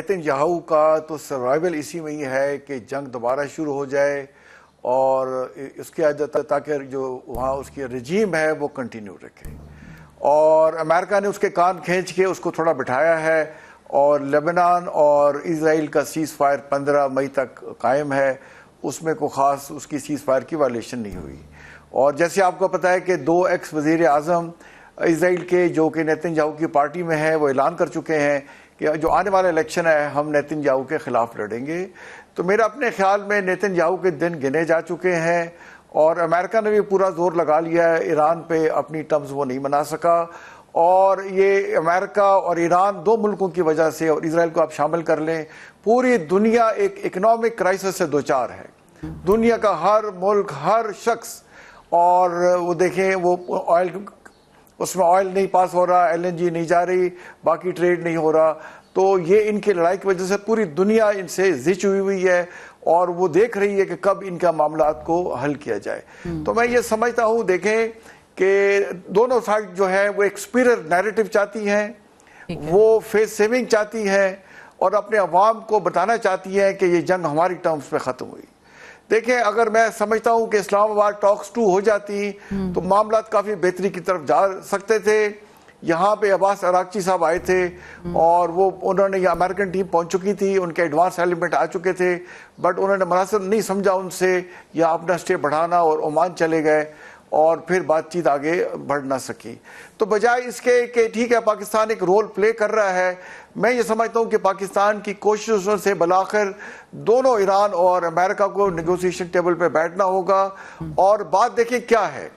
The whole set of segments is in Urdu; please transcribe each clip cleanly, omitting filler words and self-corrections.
نیتن یاہو کا تو سروائیول اسی میں ہی ہے کہ جنگ دوبارہ شروع ہو جائے اور اس کی عادت تاکہ جو وہاں اس کی رجیم ہے وہ کنٹینیو رکھے. اور امریکہ نے اس کے کان کھینچ کے اس کو تھوڑا بٹھایا ہے اور لیبنان اور اسرائیل کا سیز فائر 15 مئی تک قائم ہے. اس میں کوئی خاص اس کی سیز فائر کی وائلیشن نہیں ہوئی. اور جیسے آپ کو پتہ ہے کہ 2 ایکس وزیر اعظم اسرائیل کے جو کہ نیتن یاہو کی پارٹی میں ہیں وہ اعلان کر چکے ہیں کہ جو آنے والا الیکشن ہے ہم نیتن یاہو کے خلاف لڑیں گے. تو میرا اپنے خیال میں نیتن یاہو کے دن گنے جا چکے ہیں اور امریکہ نے بھی پورا زور لگا لیا ہے. ایران پہ اپنی ٹرمز وہ نہیں بنا سکا اور یہ امریکہ اور ایران 2 ملکوں کی وجہ سے اور اسرائیل کو آپ شامل کر لیں پوری دنیا ایک اکنامک کرائسس سے دوچار ہے. دنیا کا ہر ملک ہر شخص اور وہ دیکھیں وہ آئل اس میں آئل نہیں پاس ہو رہا, LNG نہیں جا رہی, باقی ٹریڈ نہیں ہو رہا. تو یہ ان کی لڑائی کی وجہ سے پوری دنیا ان سے زچ ہوئی ہے اور وہ دیکھ رہی ہے کہ کب ان کا معاملات کو حل کیا جائے. تو میں یہ سمجھتا ہوں دیکھیں کہ دونوں سائڈ جو ہے وہ ایک سپیریئر نیریٹو چاہتی ہیں, وہ فیس سیونگ چاہتی ہیں اور اپنے عوام کو بتانا چاہتی ہیں کہ یہ جنگ ہماری ٹرمز پہ ختم ہوئی. دیکھیں اگر میں سمجھتا ہوں کہ اسلام آباد ٹاکس 2 ہو جاتی تو معاملات کافی بہتری کی طرف جا سکتے تھے. یہاں پہ عباس عراقچی صاحب آئے تھے اور وہ انہوں نے یہ امریکن ٹیم پہنچ چکی تھی, ان کے ایڈوانس ایلیمنٹ آ چکے تھے بٹ انہوں نے مناسب نہیں سمجھا ان سے یا اپنا اسٹے بڑھانا اور عمان چلے گئے اور پھر بات چیت آگے بڑھ نہ سکی. تو بجائے اس کے کہ ٹھیک ہے پاکستان ایک رول پلے کر رہا ہے, میں یہ سمجھتا ہوں کہ پاکستان کی کوششوں سے بالآخر دونوں ایران اور امریکہ کو نیگوسیشن ٹیبل پہ بیٹھنا ہوگا. اور بات دیکھیں کیا ہے,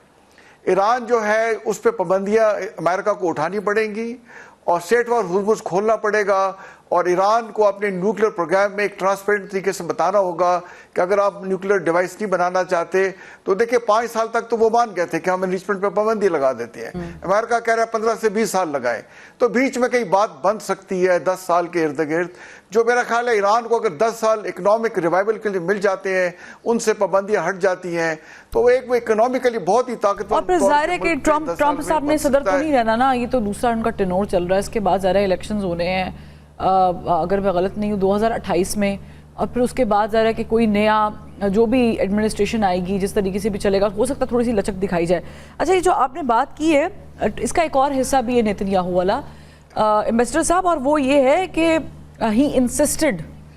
ایران جو ہے اس پہ پابندیاں امریکہ کو اٹھانی پڑیں گی اور اسٹریٹ آف ہارمز کھولنا پڑے گا اور ایران کو اپنے نیوکلیر پروگرام میں ایک ٹرانسپیرنٹ طریقے سے بتانا ہوگا کہ اگر آپ نیوکلیر ڈیوائس نہیں بنانا چاہتے تو دیکھیں 5 سال تک تو وہ مان گئے تھے کہ ہم انریچمنٹ پہ پابندی لگا دیتے ہیں. امریکہ کہہ رہا ہے 15 سے 20 سال لگائیں. تو بیچ میں کئی بات بن سکتی ہے 10 سال کے ارد گرد, جو میرا خیال ہے ایران کو اگر 10 سال اکنامک ریوائول کے لیے مل جاتے ہیں, ان سے پابندیاں ہٹ جاتی ہیں تو ایک وہ اکنامکلی بہت ہی طاقتور. اور پھر ظاہر ہے کہ ٹرمپ صاحب نے صدر تو نہیں رہنا نا, یہ تو دوسرا ان کا ٹینور چل رہا ہے. اس کے بعد ظاہر الیکشنز ہونے ہیں اگر میں غلط نہیں ہوں 2028 میں, اور پھر اس کے بعد ظاہر ہے کہ کوئی نیا جو بھی ایڈمنسٹریشن آئے گی جس طریقے سے بھی چلے گا ہو سکتا ہے تھوڑی سی لچک دکھائی جائے. اچھا یہ جو آپ نے بات کی ہے اس کا ایک اور حصہ بھی ہے نیتن یاہو والا ایمبیسڈر صاحب, اور وہ یہ ہے کہ ہی انسسٹڈ